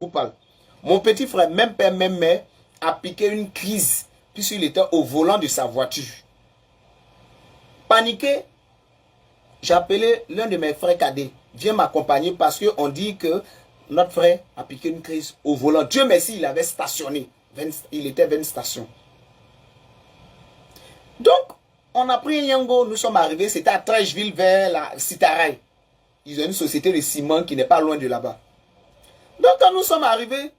vous parle. Mon petit frère, même père, même mère, a piqué une crise puisqu'il était au volant de sa voiture. Paniqué, j'ai appelé l'un de mes frères cadets. Viens m'accompagner parce qu'on dit que notre frère a piqué une crise au volant. Dieu merci, il avait stationné. Il était 20 stations. Donc, on a pris un Yango, nous sommes arrivés, c'était à Trècheville vers la Citaraï. Ils ont une société de ciment qui n'est pas loin de là-bas. Donc, quand nous sommes arrivés,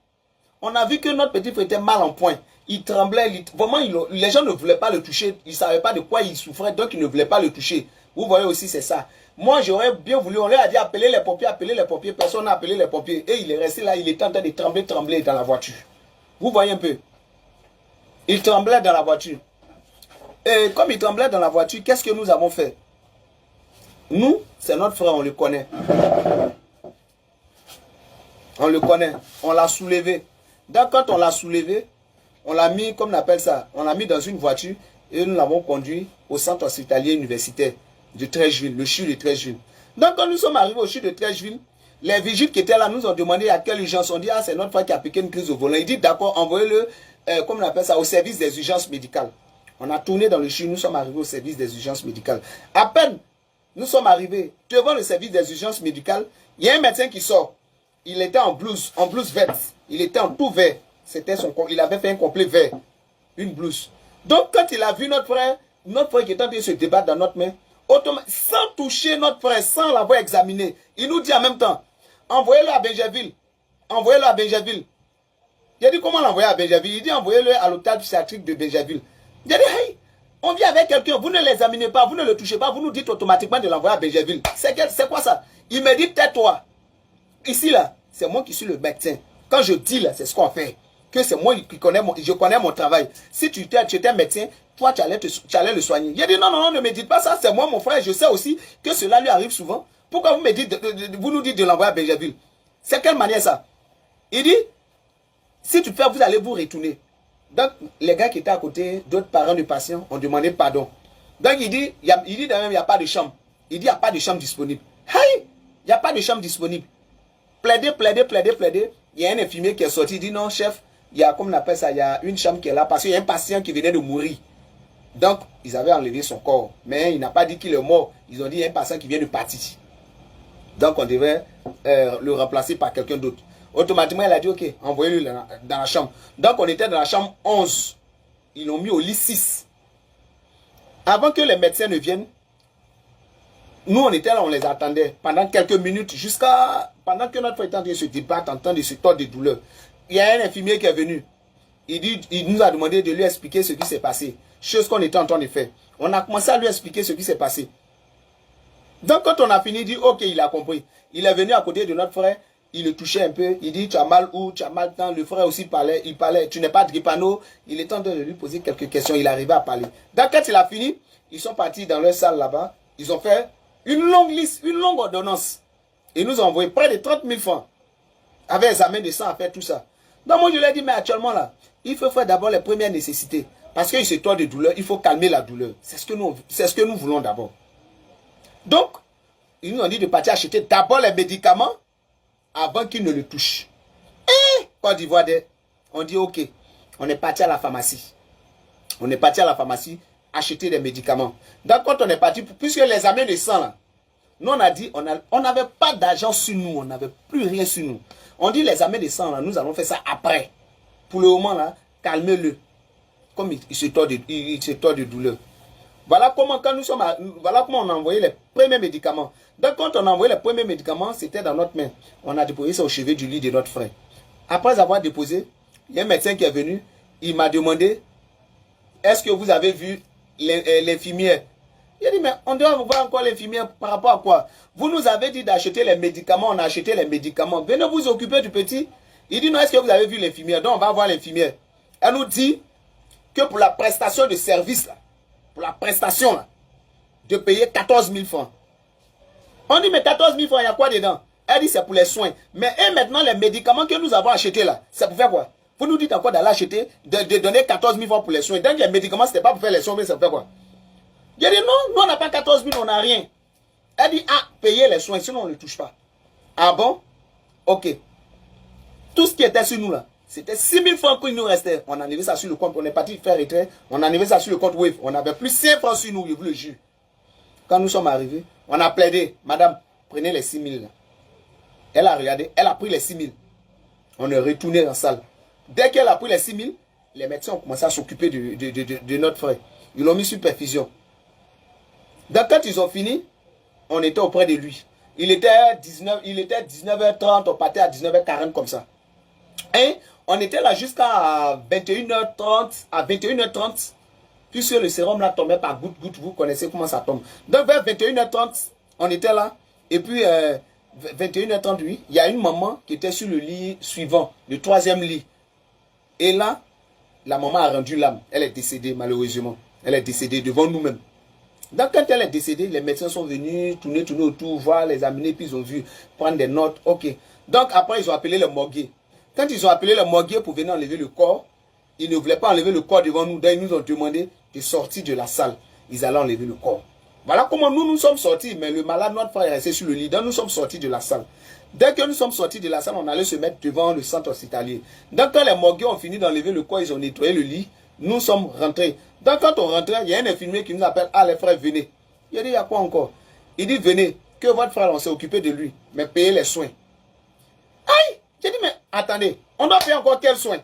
on a vu que notre petit frère était mal en point. Il tremblait, vraiment, les gens ne voulaient pas le toucher. Ils ne savaient pas de quoi il souffrait, donc ils ne voulaient pas le toucher. Vous voyez aussi, c'est ça. Moi, j'aurais bien voulu, on leur a dit appeler les pompiers, personne n'a appelé les pompiers. Et il est resté là, il était en train de trembler dans la voiture. Vous voyez un peu. Il tremblait dans la voiture. Et comme il tremblait dans la voiture, qu'est-ce que nous avons fait? Nous, c'est notre frère, on le connaît. On le connaît. On l'a soulevé. Donc, quand on l'a soulevé, on l'a mis, comme on appelle ça, on l'a mis dans une voiture et nous l'avons conduit au centre hospitalier universitaire de Trècheville, le CHU de Trècheville. Donc, quand nous sommes arrivés au CHU de Trècheville, les vigiles qui étaient là nous ont demandé à quelle urgence. On dit, ah, c'est notre frère qui a piqué une crise au volant. Il dit, d'accord, envoyez-le, comme on appelle ça, au service des urgences médicales. On a tourné dans le CHU, nous sommes arrivés au service des urgences médicales. À peine, nous sommes arrivés devant le service des urgences médicales, il y a un médecin qui sort. Il était en blouse verte. Il était en tout vert. Il avait fait un complet vert. Une blouse. Donc, quand il a vu notre frère qui est en train de se débattre dans notre main, sans toucher notre frère, sans l'avoir examiné, il nous dit en même temps, envoyez-le à Benjerville. Envoyez-le à Benjerville. Il a dit, comment l'envoyer à Benjerville? Il dit, envoyez-le à l'hôpital psychiatrique de Benjerville. Il a dit, hey, on vient avec quelqu'un, vous ne l'examinez pas, vous ne le touchez pas, vous nous dites automatiquement de l'envoyer à Benjerville. C'est quoi ça? Il me dit, tais-toi. Ici, là, c'est moi qui suis le médecin. Quand je dis, là, c'est ce qu'on fait. Que c'est moi qui connais je connais mon travail. Si tu étais médecin, toi, tu allais le soigner. Il a dit, non, non, non, ne me dites pas ça, c'est moi, mon frère. Je sais aussi que cela lui arrive souvent. Pourquoi vous nous dites de l'envoyer à Benjerville? C'est quelle manière ça? Il dit, si tu fais, vous allez vous retourner. Donc, les gars qui étaient à côté, d'autres parents du patient, ont demandé pardon. Donc, il dit d'ailleurs, il n'y a pas de chambre. Il dit, il n'y a pas de chambre disponible. Hey, il n'y a pas de chambre disponible. Plaider. Il y a un infirmier qui est sorti, il dit non, chef, il y a, comme on appelle ça, il y a une chambre qui est là parce qu'il y a un patient qui venait de mourir. Donc, ils avaient enlevé son corps. Mais il n'a pas dit qu'il est mort. Ils ont dit il y a un patient qui vient de partir. Donc, on devait le remplacer par quelqu'un d'autre. Automatiquement, il a dit ok, envoyez-le dans la chambre. Donc, on était dans la chambre 11. Ils l'ont mis au lit 6. Avant que les médecins ne viennent, nous, on était là, on les attendait pendant quelques minutes, pendant que notre frère était en train de se débattre, en train de se tordre de douleur. Il y a un infirmier qui est venu. Il nous a demandé de lui expliquer ce qui s'est passé. Chose qu'on était en train de faire. On a commencé à lui expliquer ce qui s'est passé. Donc, quand on a fini, il dit, ok, il a compris. Il est venu à côté de notre frère, il le touchait un peu. Il dit, tu as mal où, tu as mal tant. Le frère aussi parlait, il parlait, tu n'es pas dripano. Il est en train de lui poser quelques questions. Il arrivait à parler. Donc, quand il a fini, ils sont partis dans leur salle là-bas. Ils ont fait une longue liste, une longue ordonnance. Ils nous ont envoyé près de 30 000 francs. Avec examen de sang à faire tout ça. Donc moi je lui ai dit, mais actuellement là, il faut faire d'abord les premières nécessités. Parce qu'il se tord de douleur, il faut calmer la douleur. C'est ce que nous voulons d'abord. Donc, ils nous ont dit de partir acheter d'abord les médicaments avant qu'ils ne le touchent. Et Côte d'Ivoire, on dit ok, on est parti à la pharmacie. On est parti à la pharmacie acheter des médicaments. Donc quand on est parti, puisque l'examen de sang là, nous on a dit, on n'avait pas d'argent sur nous, on n'avait plus rien sur nous. On dit l'examen de sang là, nous allons faire ça après. Pour le moment là, calmez-le. Comme il se tord de douleur. Voilà comment on a envoyé les premiers médicaments. Donc quand on a envoyé les premiers médicaments, c'était dans notre main. On a déposé ça au chevet du lit de notre frère. Après avoir déposé, il y a un médecin qui est venu, il m'a demandé, est-ce que vous avez vu l'infirmière? Il a dit, mais on doit voir encore l'infirmière par rapport à quoi? Vous nous avez dit d'acheter les médicaments, on a acheté les médicaments. Venez vous occuper du petit. Il dit, non, est-ce que vous avez vu l'infirmière? Donc on va voir l'infirmière. Elle nous dit que pour la prestation de service, là, pour la prestation, là, de payer 14 000 francs. On dit, mais 14 000 francs, il y a quoi dedans? Elle dit, c'est pour les soins. Mais et maintenant, les médicaments que nous avons achetés là, c'est pour faire quoi? Vous nous dites encore d'aller acheter, de donner 14 000 francs pour les soins. Donc les médicaments, ce n'était pas pour faire les soins, mais c'est pour faire quoi? Il a dit, non, nous on n'a pas 14 000, on n'a rien. Elle dit, ah, payez les soins, sinon on ne les touche pas. Ah bon? Ok. Tout ce qui était sur nous là, c'était 6 000 francs qu'il nous restait. On a enlevé ça sur le compte, on est parti faire retrait, on a enlevé ça sur le compte Wave. On avait plus 5 francs sur nous, je vous le jure. Quand nous sommes arrivés, on a plaidé, madame, prenez les 6 000 là. Elle a regardé, elle a pris les 6 000. On est retourné dans la salle. Dès qu'elle a pris les 6 000, les médecins ont commencé à s'occuper de notre frère. Ils l'ont mis sur perfusion. Donc quand ils ont fini, on était auprès de lui. Il était 19h30, on partait à 19h40 comme ça. Et on était là jusqu'à 21h30, à 21h30, puisque le sérum là tombait par goutte, vous connaissez comment ça tombe. Donc vers 21h30, on était là, et puis 21h30, oui, il y a une maman qui était sur le lit suivant, le 3e lit. Et là, la maman a rendu l'âme. Elle est décédée malheureusement. Elle est décédée devant nous-mêmes. Donc quand elle est décédée, les médecins sont venus tourner autour, voir, les amener, puis ils ont vu, prendre des notes. Ok. Donc après, ils ont appelé le morguier. Quand ils ont appelé le morguier pour venir enlever le corps, ils ne voulaient pas enlever le corps devant nous. Donc ils nous ont demandé de sortir de la salle. Ils allaient enlever le corps. Voilà comment nous sommes sortis. Mais le malade, notre frère est resté sur le lit. Donc nous sommes sortis de la salle. Dès que nous sommes sortis de la salle, on allait se mettre devant le centre hospitalier. Donc quand les morguiers ont fini d'enlever le corps, ils ont nettoyé le lit. Nous sommes rentrés. Donc quand on rentrait, il y a un infirmier qui nous appelle. Ah, les frères, venez. Il a dit, il y a quoi encore? Il dit, venez, que votre frère, on s'est occupé de lui. Mais payez les soins. Aïe! J'ai dit, mais attendez, on doit payer encore quels soins?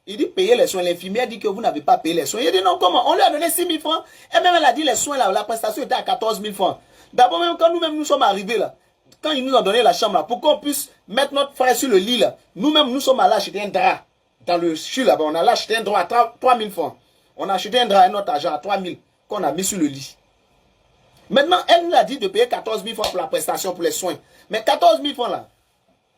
Il dit, payez les soins. L'infirmière dit que vous n'avez pas payé les soins. Il dit, non, comment? On lui a donné 6 000 francs. Et même elle a dit, les soins, là, la prestation était à 14 000 francs. D'abord, même quand nous-mêmes nous sommes arrivés là, quand ils nous ont donné la chambre là, pour qu'on puisse mettre notre frère sur le lit là, nous-mêmes, nous sommes allés acheter un drap. Dans le CHU là-bas, on a acheté un drap à 3 000 francs. On a acheté un drap à notre argent à 3 000 qu'on a mis sur le lit. Maintenant, elle nous a dit de payer 14 000 francs pour la prestation, pour les soins. Mais 14 000 francs là,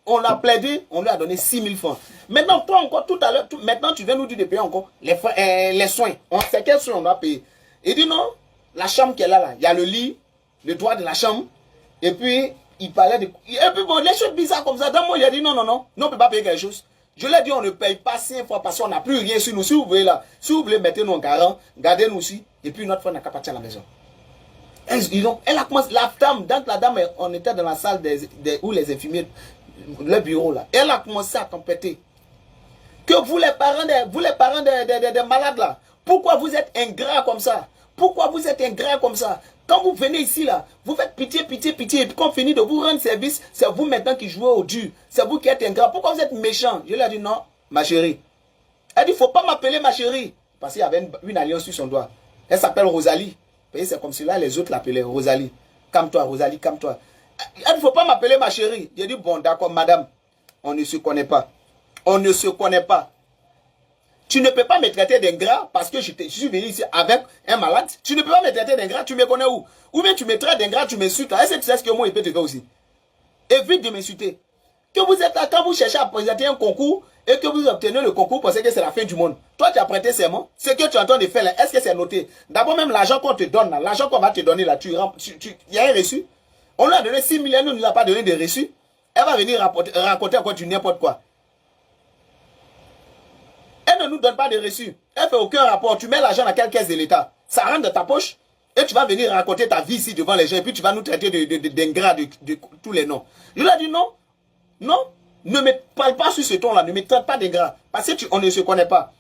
on l'a plaidé, on lui a donné 6 000 francs. Maintenant, toi encore, tout à l'heure, maintenant tu viens nous dire de payer encore les soins. On sait quels soins on doit payer. Il dit non, la chambre qu'elle a là, il y a le lit, le droit de la chambre, et puis il parlait de... Et puis bon, les choses bizarres comme ça, dans moi, il a dit non, on ne peut pas payer quelque chose. Je lui ai dit, on ne paye pas 5 fois parce qu'on n'a plus rien sur nous. Si vous voulez là, si vous voulez, mettez-nous en garant, gardez-nous aussi, et puis notre frère n'a qu'à partir à la maison. Elle a commencé, la dame, donc la dame, on était dans la salle où les infirmiers, le bureau là, elle a commencé à tempêter. Que vous les parents des malades là, pourquoi vous êtes ingrats comme ça? Pourquoi vous êtes ingrats comme ça? Quand vous venez ici là, vous faites pitié, et puis quand on finit de vous rendre service, c'est vous maintenant qui jouez au dur. C'est vous qui êtes ingrat. Pourquoi vous êtes méchant? Je lui ai dit non, ma chérie. Elle dit, il ne faut pas m'appeler ma chérie. Parce qu'il y avait une alliance sur son doigt. Elle s'appelle Rosalie. C'est comme si là, les autres l'appelaient Rosalie. Calme-toi, Rosalie, calme-toi. Elle dit, il ne faut pas m'appeler ma chérie. J'ai dit, bon, d'accord, madame, on ne se connaît pas. On ne se connaît pas. Tu ne peux pas me traiter d'ingrat parce que je suis venu ici avec un malade. Tu ne peux pas me traiter d'ingrat, tu me connais où? Ou bien tu me traites d'ingrat, tu m'insultes. Est-ce que tu sais ce que moi, il peut te faire aussi? Évite de m'insulter. Que vous êtes là, quand vous cherchez à présenter un concours et que vous obtenez le concours, pensez que c'est la fin du monde. Toi, tu as prêté serment. Ce que tu es en train de faire là, est-ce que c'est noté? D'abord, même l'argent qu'on te donne là, l'argent qu'on va te donner là, il y a un reçu. On lui a donné 6 millions, elle ne nous a pas donné de reçu. Elle va venir raconter encore du n'importe quoi. Elle ne nous donne pas de reçu. Elle ne fait aucun rapport. Tu mets l'argent dans quelle caisse de l'État? Ça rentre dans ta poche et tu vas venir raconter ta vie ici devant les gens et puis tu vas nous traiter d'ingrats de tous les noms. Je lui ai dit non. Non. Ne me parle pas sur ce ton-là. Ne me traite pas d'ingrat. Parce qu'on ne se connaît pas.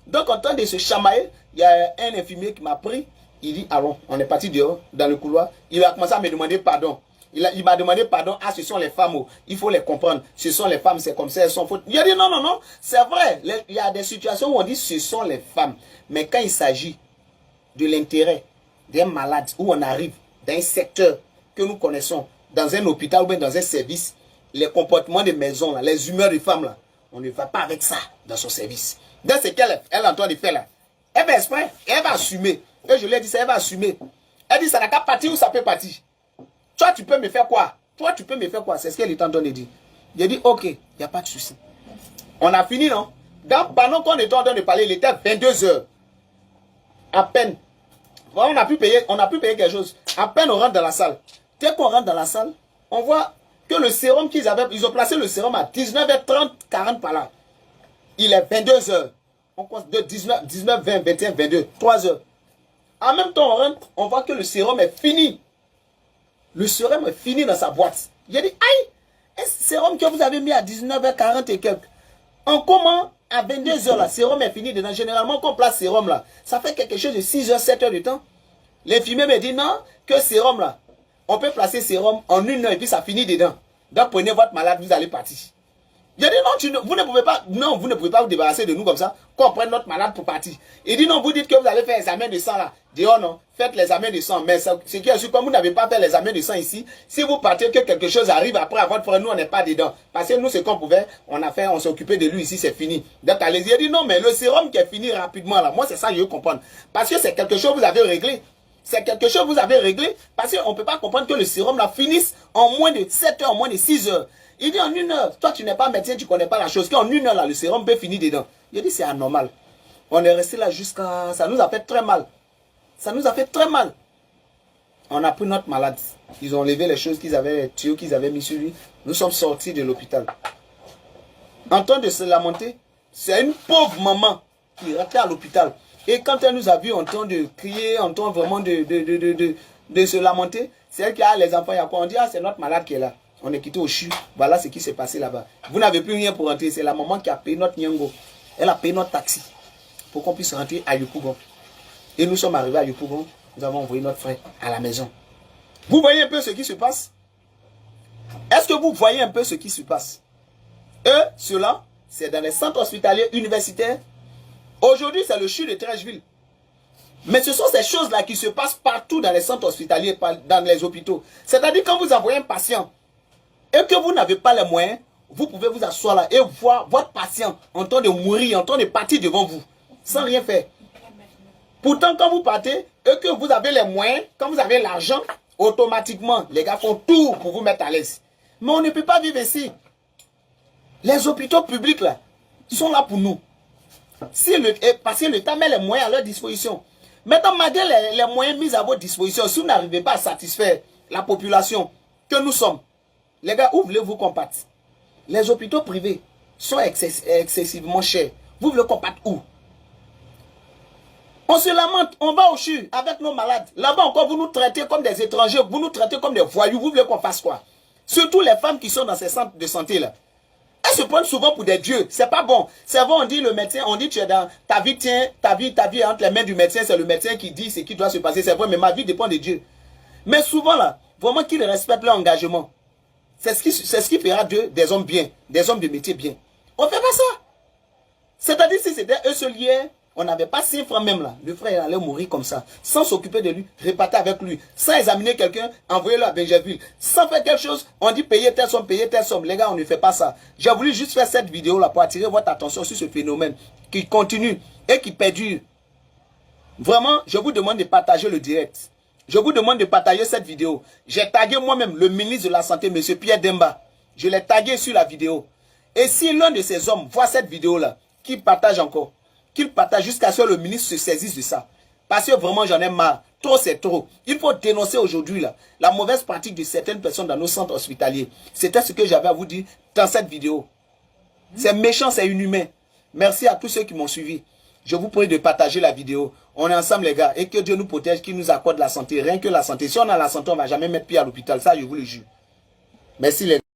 Donc en train de se chamailler, il y a un infirmier qui m'a pris. Il dit, allons, on est parti dehors, dans le couloir. Il a commencé à me demander pardon. Il m'a demandé pardon. Ah, ce sont les femmes. Il faut les comprendre. Ce sont les femmes, c'est comme ça, elles sont fautes. Il a dit non. C'est vrai. Il y a des situations où on dit ce sont les femmes. Mais quand il s'agit de l'intérêt d'un malade, où on arrive dans un secteur que nous connaissons, dans un hôpital ou bien dans un service, les comportements des maisons, là, les humeurs des femmes, là, on ne va pas avec ça dans son service. Dans ce qu'elle est en train de faire là. Elle va exprès, elle va assumer. Et je lui ai dit ça, elle va assumer. Elle dit ça n'a qu'à partir ou ça peut partir. Toi, tu peux me faire quoi? Toi, tu peux me faire quoi? C'est ce qu'elle est en train de dire. J'ai dit, ok, il n'y a pas de souci. On a fini, non? Pendant qu'on était en train de parler, il était 22 h. À peine. On a pu payer quelque chose. À peine on rentre dans la salle. Dès qu'on rentre dans la salle, on voit que le sérum qu'ils avaient, ils ont placé le sérum à 19h30, 40 par là. Il est 22 h. On compte de 19, 20, 21, 22, 3 h. En même temps, on rentre, on voit que le sérum est fini. Le sérum est fini dans sa boîte. J'ai dit, aïe, un sérum que vous avez mis à 19h40 et quelques. En comment, à 22 h là, sérum est fini dedans. Généralement, quand on place sérum là, ça fait quelque chose de 6 h, 7 h de temps. L'infirmier me dit non, que sérum là, on peut placer sérum en 1 h et puis ça finit dedans. Donc prenez votre malade, vous allez partir. J'ai dit non, vous ne pouvez pas, non, vous ne pouvez pas vous débarrasser de nous comme ça, qu'on prenne notre malade pour partir. Il dit non, vous dites que vous allez faire l'examen de sang là. Je dis oh non, faites l'examen de sang. Mais ce qui est sûr, comme vous n'avez pas fait l'examen de sang ici, si vous partez que quelque chose arrive après à votre frère, nous on n'est pas dedans. Parce que nous, ce qu'on pouvait, on s'est occupé de lui ici, c'est fini. Donc allez-y, il dit non, mais le sérum qui est fini rapidement là, moi c'est ça que je veux comprendre. Parce que c'est quelque chose que vous avez réglé. C'est quelque chose que vous avez réglé. Parce qu'on ne peut pas comprendre que le sérum là finisse en moins de 7 h, en moins de 6 h. Il dit en 1 h, toi tu n'es pas médecin, tu ne connais pas la chose. Qu'en 1 h là, le sérum peut finir dedans. Il dit c'est anormal. On est resté là jusqu'à... Ça nous a fait très mal. Ça nous a fait très mal. On a pris notre malade. Ils ont enlevé les choses qu'ils avaient, les tuyaux qu'ils avaient mis sur lui. Nous sommes sortis de l'hôpital. En train de se lamenter, c'est une pauvre maman qui restait à l'hôpital. Et quand elle nous a vus en train de crier, en train vraiment de se lamenter, c'est elle qui a les enfants. Il y a quoi? On dit, ah, c'est notre malade qui est là. On est quitté au CHU. Voilà ce qui s'est passé là-bas. Vous n'avez plus rien pour rentrer. C'est la maman qui a payé notre Nyango. Elle a payé notre taxi pour qu'on puisse rentrer à Yopougon. Et nous sommes arrivés à Yopougon. Nous avons envoyé notre frère à la maison. Vous voyez un peu ce qui se passe? Est-ce que vous voyez un peu ce qui se passe? Eux, ceux-là, c'est dans les centres hospitaliers universitaires. Aujourd'hui, c'est le CHU de Trècheville. Mais ce sont ces choses-là qui se passent partout dans les centres hospitaliers, dans les hôpitaux. C'est-à-dire quand vous envoyez un patient et que vous n'avez pas les moyens, vous pouvez vous asseoir là et voir votre patient en train de mourir, en train de partir devant vous, sans rien faire. Pourtant, quand vous partez et que vous avez les moyens, quand vous avez l'argent, automatiquement, les gars font tout pour vous mettre à l'aise. Mais on ne peut pas vivre ici. Les hôpitaux publics là sont là pour nous. Parce que l'État met les moyens à leur disposition. Maintenant, malgré les moyens mis à votre disposition, si vous n'arrivez pas à satisfaire la population que nous sommes, les gars, où voulez-vous qu'on parte? Les hôpitaux privés sont excessivement chers. Vous voulez qu'on parte où? On se lamente, on va au CHU avec nos malades. Là-bas encore, vous nous traitez comme des étrangers, vous nous traitez comme des voyous. Vous voulez qu'on fasse quoi? Surtout les femmes qui sont dans ces centres de santé là. Elles se prennent souvent pour des dieux. C'est pas bon. C'est bon, on dit le médecin, on dit tu es dans ta vie, tiens, ta vie entre les mains du médecin, c'est le médecin qui dit ce qui doit se passer. C'est vrai, mais ma vie dépend de Dieu. Mais souvent là, vraiment qu'ils respectent leur engagement. C'est ce qui fera d'eux des hommes bien, des hommes de métier bien. On ne fait pas ça. C'est-à-dire si c'était eux seuls hier, on n'avait pas 6 francs même là. Le frère allait mourir comme ça, sans s'occuper de lui, repartir avec lui, sans examiner quelqu'un, envoyer-le à Benjerville. Sans faire quelque chose, on dit payer telle somme, payer telle somme. Les gars, on ne fait pas ça. J'ai voulu juste faire cette vidéo là pour attirer votre attention sur ce phénomène qui continue et qui perdure. Vraiment, je vous demande de partager le direct. Je vous demande de partager cette vidéo. J'ai tagué moi-même le ministre de la Santé, M. Pierre Demba. Je l'ai tagué sur la vidéo. Et si l'un de ces hommes voit cette vidéo-là, qu'il partage encore, qu'il partage jusqu'à ce que le ministre se saisisse de ça. Parce que vraiment, j'en ai marre. Trop, c'est trop. Il faut dénoncer aujourd'hui là la mauvaise pratique de certaines personnes dans nos centres hospitaliers. C'était ce que j'avais à vous dire dans cette vidéo. C'est méchant, c'est inhumain. Merci à tous ceux qui m'ont suivi. Je vous prie de partager la vidéo. On est ensemble les gars. Et que Dieu nous protège, qu'il nous accorde la santé. Rien que la santé. Si on a la santé, on ne va jamais mettre pied à l'hôpital. Ça, je vous le jure. Merci les gars.